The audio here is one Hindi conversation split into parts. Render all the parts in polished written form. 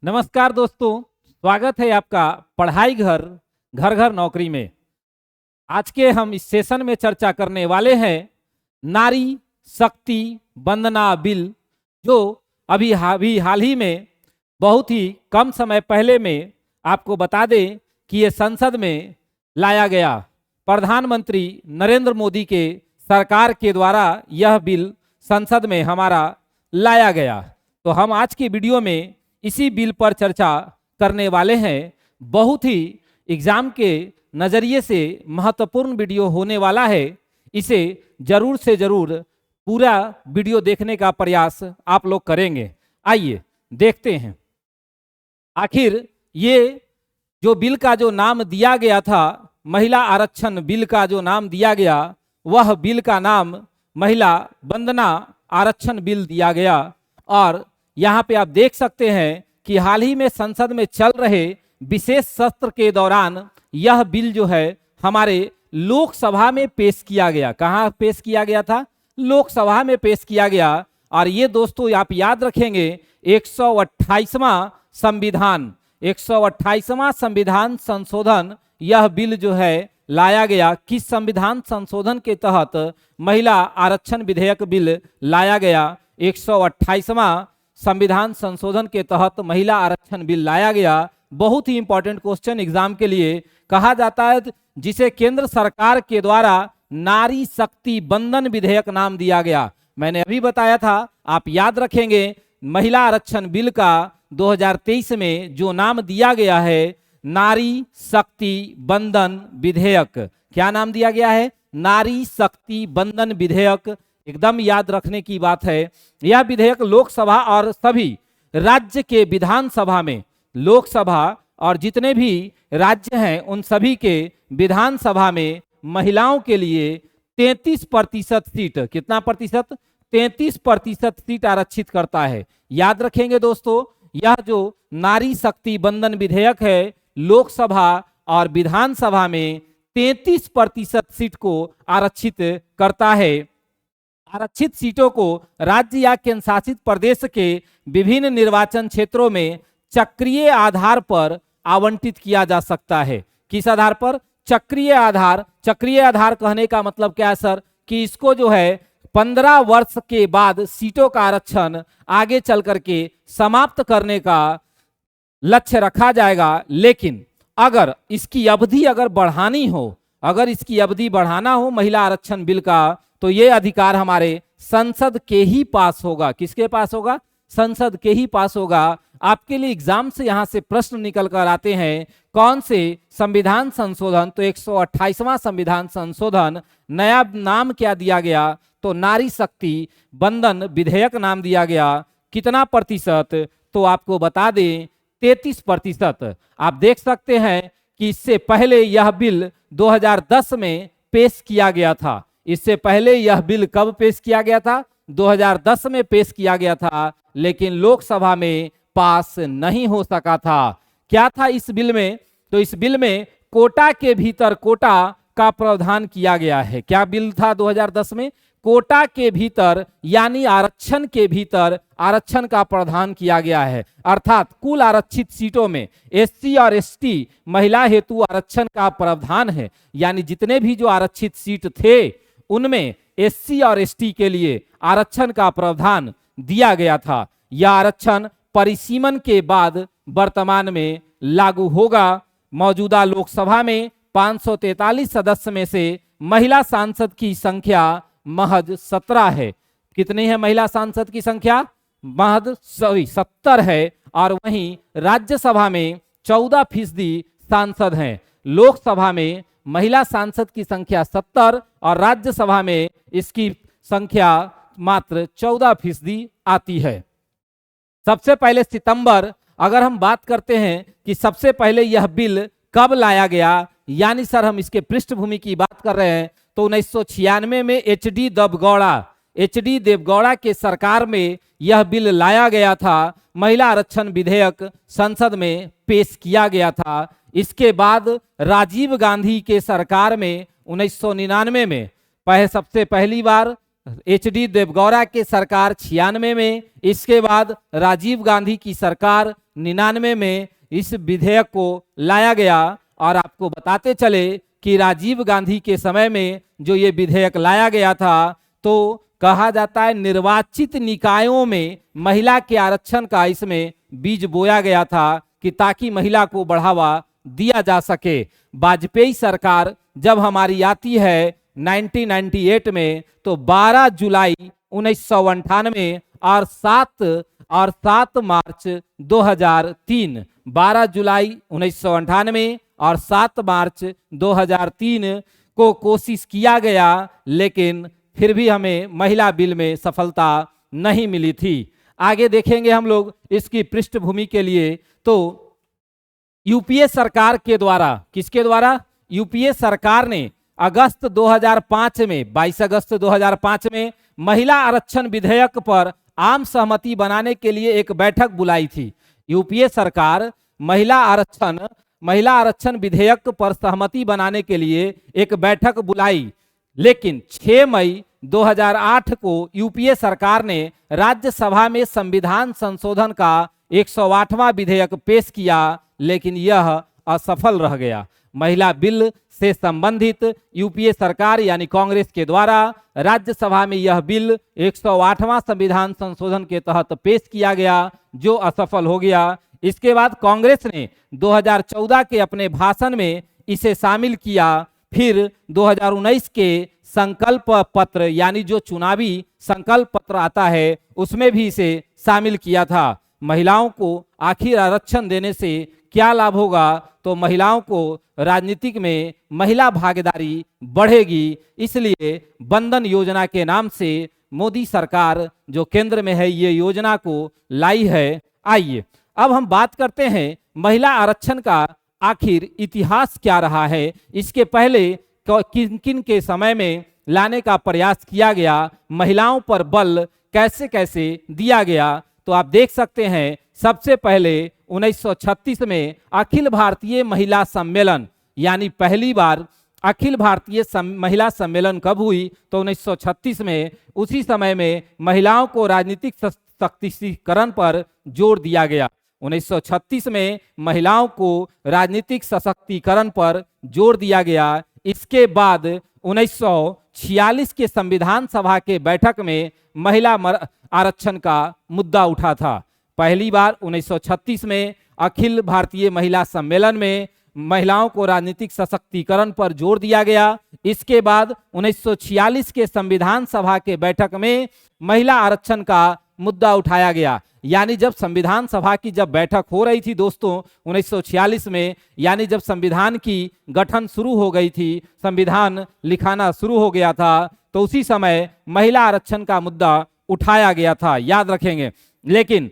नमस्कार दोस्तों, स्वागत है आपका पढ़ाई घर घर घर नौकरी में। आज के हम इस सेशन में चर्चा करने वाले हैं नारी शक्ति वंदना बिल, जो अभी हाल ही में बहुत ही कम समय पहले में आपको बता दें कि ये संसद में लाया गया। प्रधानमंत्री नरेंद्र मोदी के सरकार के द्वारा यह बिल संसद में हमारा लाया गया। तो हम आज की वीडियो में इसी बिल पर चर्चा करने वाले हैं। बहुत ही एग्जाम के नज़रिए से महत्वपूर्ण वीडियो होने वाला है। इसे जरूर से जरूर पूरा वीडियो देखने का प्रयास आप लोग करेंगे। आइए देखते हैं आखिर ये जो बिल का जो नाम दिया गया था, महिला आरक्षण बिल का जो नाम दिया गया, वह बिल का नाम महिला वंदना आरक्षण बिल दिया गया। और यहाँ पे आप देख सकते हैं कि हाल ही में संसद में चल रहे विशेष सत्र के दौरान यह बिल जो है हमारे लोकसभा में पेश किया गया। कहाँ पेश किया गया था? लोकसभा में पेश किया गया। और ये दोस्तों आप याद रखेंगे 128वां संविधान 128वां संविधान संशोधन यह बिल जो है लाया गया। किस संविधान संशोधन के तहत महिला आरक्षण विधेयक बिल लाया गया? 128वां संविधान संशोधन के तहत महिला आरक्षण बिल लाया गया। बहुत ही इंपॉर्टेंट क्वेश्चन एग्जाम के लिए कहा जाता है, जिसे केंद्र सरकार के द्वारा नारी शक्ति वंदन विधेयक नाम दिया गया। मैंने अभी बताया था, आप याद रखेंगे महिला आरक्षण बिल का 2023 में जो नाम दिया गया है नारी शक्ति वंदन विधेयक। क्या नाम दिया गया है? नारी शक्ति वंदन विधेयक। एकदम याद रखने की बात है। यह विधेयक लोकसभा और सभी राज्य के विधानसभा में, लोकसभा और जितने भी राज्य हैं उन सभी के विधानसभा में महिलाओं के लिए 33% सीट, कितना प्रतिशत? 33% सीट आरक्षित करता है। याद रखेंगे दोस्तों, यह जो नारी शक्ति वंदन विधेयक है लोकसभा और विधानसभा में 33% सीट को आरक्षित करता है। आरक्षित सीटों को राज्य या केंद्र शासित प्रदेश के विभिन्न निर्वाचन क्षेत्रों में चक्रीय आधार पर आवंटित किया जा सकता है। किस आधार पर? चक्रीय आधार। चक्रीय आधार कहने का मतलब क्या है सर? कि इसको जो है 15 वर्ष के बाद सीटों का आरक्षण आगे चल करके समाप्त करने का लक्ष्य रखा जाएगा। लेकिन अगर इसकी अवधि अगर बढ़ानी हो, अगर इसकी अवधि बढ़ाना हो महिला आरक्षण बिल का, तो ये अधिकार हमारे संसद के ही पास होगा। किसके पास होगा? संसद के ही पास होगा। आपके लिए एग्जाम से यहां से प्रश्न निकल कर आते हैं, कौन से संविधान संशोधन? तो 128वां संविधान संशोधन। नया नाम क्या दिया गया? तो नारी शक्ति वंदन विधेयक नाम दिया गया। कितना प्रतिशत? तो आपको बता दें 33%। आप देख सकते हैं कि इससे पहले यह बिल 2010 में पेश किया गया था। इससे पहले यह बिल कब पेश किया गया था? 2010 में पेश किया गया था, लेकिन लोकसभा में पास नहीं हो सका था। क्या था इस बिल में? तो इस बिल में कोटा के भीतर कोटा का प्रावधान किया गया है। क्या बिल था 2010 में? कोटा के भीतर यानी आरक्षण के भीतर आरक्षण का प्रावधान किया गया है। अर्थात कुल आरक्षित सीटों में एससी और एसटी महिला हेतु आरक्षण का प्रावधान है। यानी जितने भी जो आरक्षित सीट थे उनमें एससी और एसटी के लिए आरक्षण का प्रावधान दिया गया था। यह आरक्षण परिसीमन के बाद वर्तमान में लागू होगा। मौजूदा लोकसभा में 543 सदस्य में से महिला सांसद की संख्या महज 17 है। कितनी है महिला सांसद की संख्या? महज 70 है। और वहीं राज्यसभा में 14% सांसद हैं। लोकसभा में महिला सांसद की संख्या 70 और राज्यसभा में इसकी संख्या मात्र 14% आती है। सबसे पहले सितंबर, अगर हम बात करते हैं कि सबसे पहले यह बिल कब लाया गया, यानी सर हम इसके पृष्ठभूमि की बात कर रहे हैं, तो 1996 में एच डी देवगौड़ा के सरकार में यह बिल लाया गया था। महिला आरक्षण विधेयक संसद में पेश किया गया था। इसके बाद राजीव गांधी के सरकार में 1999 में सबसे पहली बार HD देवगौड़ा के सरकार 96 में, इसके बाद राजीव गांधी की सरकार 99 में इस विधेयक को लाया गया। और आपको बताते चले कि राजीव गांधी के समय में जो ये विधेयक लाया गया था, तो कहा जाता है निर्वाचित निकायों में महिला के आरक्षण का इसमें बीज बोया गया था कि ताकि महिला को बढ़ावा दिया जा सके। वाजपेयी सरकार जब हमारी आती है 1998 में, तो 12 जुलाई 1998 और 7 मार्च 2003, 12 जुलाई 1998 और 7 मार्च 2003 को कोशिश किया गया, लेकिन फिर भी हमें महिला बिल में सफलता नहीं मिली थी। आगे देखेंगे हम लोग इसकी पृष्ठभूमि के लिए। तो यूपीए सरकार के द्वारा, किसके द्वारा? यूपीए सरकार ने अगस्त 2005 में, 22 अगस्त 2005 में महिला आरक्षण विधेयक पर आम सहमति बनाने के लिए एक बैठक बुलाई थी। यूपीए सरकार महिला आरक्षण विधेयक पर सहमति बनाने के लिए एक बैठक बुलाई, लेकिन 6 मई 2008 को यूपीए सरकार ने राज्यसभा में संविधान संशोधन का 108वां विधेयक पेश किया, लेकिन यह असफल रह गया। महिला बिल से संबंधित यूपीए सरकार यानी कांग्रेस के द्वारा राज्यसभा में यह बिल 108वां संविधान संशोधन के तहत पेश किया गया, जो असफल हो गया। इसके बाद कांग्रेस ने 2014 के अपने भाषण में इसे शामिल किया। फिर 2019 के संकल्प पत्र यानी जो चुनावी संकल्प पत्र आता है, उसमें भी इसे शामिल किया था। महिलाओं को आखिर आरक्षण देने से क्या लाभ होगा? तो महिलाओं को राजनीतिक में महिला भागीदारी बढ़ेगी, इसलिए बंधन योजना के नाम से मोदी सरकार जो केंद्र में है ये योजना को लाई है। आइए अब हम बात करते हैं महिला आरक्षण का आखिर इतिहास क्या रहा है, इसके पहले किन किन के समय में लाने का प्रयास किया गया, महिलाओं पर बल कैसे कैसे दिया गया। तो आप देख सकते हैं सबसे पहले 1936 में अखिल भारतीय महिला सम्मेलन, यानी पहली बार अखिल भारतीय महिला सम्मेलन कब हुई? तो 1936 में। उसी समय में महिलाओं को राजनीतिक सशक्तिकरण पर जोर दिया गया। 1936 में महिलाओं को राजनीतिक सशक्तिकरण पर जोर दिया गया। इसके बाद 1946 के संविधान सभा के बैठक में महिला आरक्षण का मुद्दा उठा था। पहली बार 1936 में अखिल भारतीय महिला सम्मेलन में महिलाओं को राजनीतिक सशक्तिकरण पर जोर दिया गया। इसके बाद 1946 के संविधान सभा के बैठक में महिला आरक्षण का मुद्दा उठाया गया। यानी जब संविधान सभा की जब बैठक हो रही थी दोस्तों 1946 में, यानी जब संविधान की गठन शुरू हो गई थी, संविधान लिखाना शुरू हो गया था, तो उसी समय महिला आरक्षण का मुद्दा उठाया गया था, याद रखेंगे। लेकिन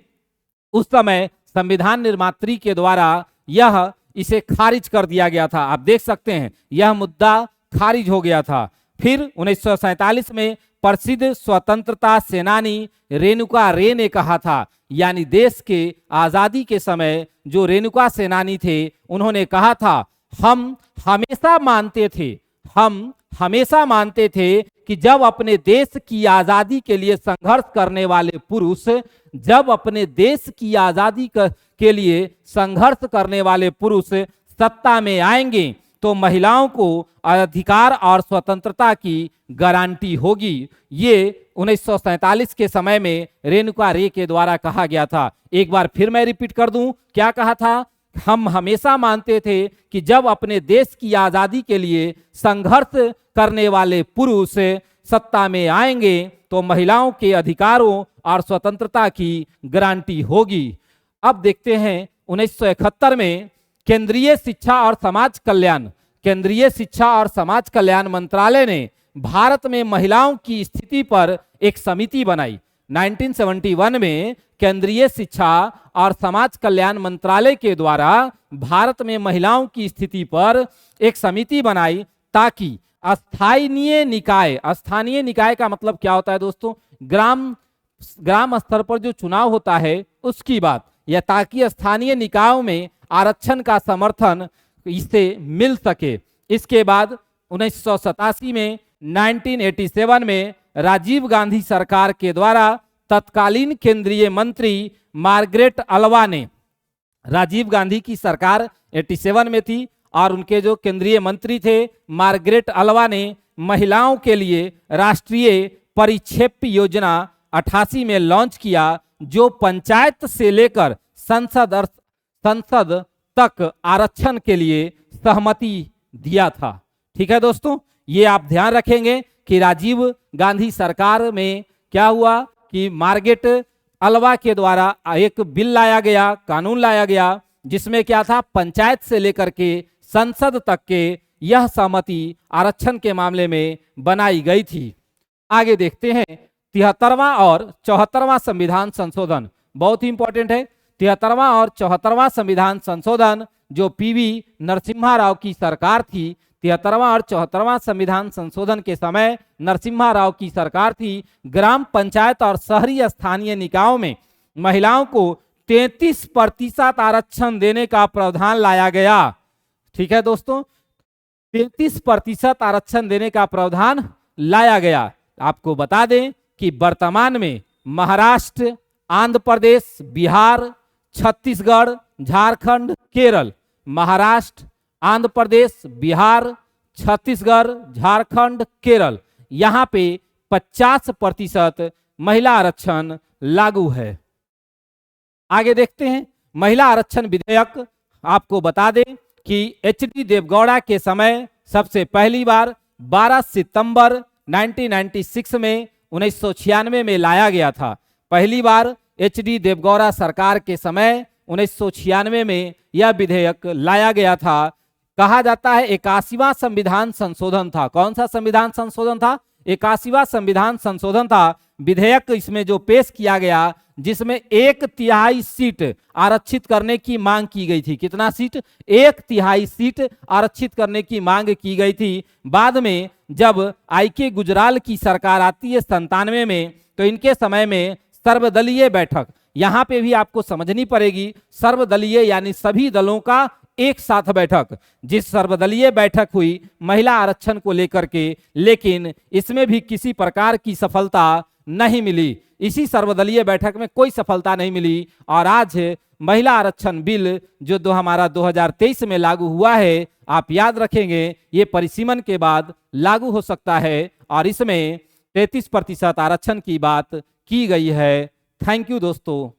उस समय संविधान निर्मात्री के द्वारा यह इसे खारिज कर दिया गया था। आप देख सकते हैं यह मुद्दा खारिज हो गया था। फिर 1947 में प्रसिद्ध स्वतंत्रता सेनानी रेणुका रे ने कहा था, यानी देश के आजादी के समय जो रेणुका सेनानी थे, उन्होंने कहा था हम हमेशा मानते थे कि जब अपने देश की आजादी के लिए संघर्ष करने वाले पुरुष के लिए संघर्ष करने वाले पुरुष सत्ता में आएंगे तो महिलाओं को अधिकार और स्वतंत्रता की गारंटी होगी। ये 1947 के समय में रेणुका रे के द्वारा कहा गया था। एक बार फिर मैं रिपीट कर दूं, क्या कहा था? हम हमेशा मानते थे कि जब अपने देश की आजादी के लिए संघर्ष करने वाले पुरुष सत्ता में आएंगे तो महिलाओं के अधिकारों और स्वतंत्रता की गारंटी होगी। अब देखते हैं 1971 में केंद्रीय शिक्षा और समाज कल्याण मंत्रालय ने भारत में महिलाओं की स्थिति पर एक समिति बनाई। 1971 में केंद्रीय शिक्षा और समाज कल्याण मंत्रालय के द्वारा भारत में महिलाओं की स्थिति पर एक समिति बनाई ताकि स्थानीय निकाय का मतलब क्या होता है दोस्तों? ग्राम स्तर पर जो चुनाव होता है उसकी बात, या ताकि स्थानीय निकायों में आरक्षण का समर्थन इससे मिल सके। इसके बाद 1987 में 1987 में राजीव गांधी सरकार के द्वारा तत्कालीन केंद्रीय मंत्री मार्गरेट अल्वा ने, राजीव गांधी की सरकार 87 में थी और उनके जो केंद्रीय मंत्री थे मार्गरेट अल्वा ने महिलाओं के लिए राष्ट्रीय परिक्षेप योजना 88 में लॉन्च किया, जो पंचायत से लेकर संसद तक आरक्षण के लिए सहमति दिया था। ठीक है दोस्तों, ये आप ध्यान रखेंगे कि राजीव गांधी सरकार में क्या हुआ कि मार्गरेट अल्वा के द्वारा एक बिल लाया गया, कानून लाया गया, जिसमें क्या था, पंचायत से लेकर के संसद तक के यह सहमति आरक्षण के मामले में बनाई गई थी। आगे देखते हैं 73वां और 74वां संविधान संशोधन, बहुत ही इंपॉर्टेंट है। 73वां और 74वां संविधान संशोधन जो पीवी नरसिम्हा राव की सरकार थी, 73वां और 74वां संविधान संशोधन के समय नरसिम्हा राव की सरकार थी। ग्राम पंचायत और शहरी स्थानीय निकायों में महिलाओं को 33% आरक्षण देने का प्रावधान लाया गया। ठीक है दोस्तों, 33% आरक्षण देने का प्रावधान लाया गया। आपको बता दें कि वर्तमान में महाराष्ट्र, आंध्र प्रदेश, बिहार, छत्तीसगढ़, झारखंड, केरल, महाराष्ट्र, आंध्र प्रदेश, बिहार, छत्तीसगढ़, झारखंड, केरल, यहाँ पे 50% महिला आरक्षण लागू है। आगे देखते हैं महिला आरक्षण विधेयक। आपको बता दें कि एच.डी. देवगौड़ा के समय सबसे पहली बार 12 सितंबर 1996 में 1996 में लाया गया था। पहली बार एच.डी. देवगौड़ा सरकार के समय 1996 में यह विधेयक लाया गया था। कहा जाता है 81वां संविधान संशोधन था। कौन सा संविधान संशोधन था? 81वां संविधान संशोधन था। विधेयक इसमें जो पेश किया गया, जिसमें 1/3 सीट आरक्षित करने की मांग की गई थी। कितना सीट? 1/3 सीट आरक्षित करने की मांग की गई थी। बाद में जब आई.के. गुजराल की सरकार आती है 97 में, तो इनके समय में सर्वदलीय बैठक, यहाँ पे भी आपको समझनी पड़ेगी, सर्वदलीय यानी सभी दलों का एक साथ बैठक, जिस सर्वदलीय बैठक हुई महिला आरक्षण को लेकर के, लेकिन इसमें भी किसी प्रकार की सफलता नहीं मिली। इसी सर्वदलीय बैठक में कोई सफलता नहीं मिली और आज महिला आरक्षण बिल जो हमारा 2023 में लागू हुआ है, आप याद रखेंगे ये परिसीमन के बाद लागू हो सकता है और इसमें 33% आरक्षण की बात की गई है। थैंक यू दोस्तों।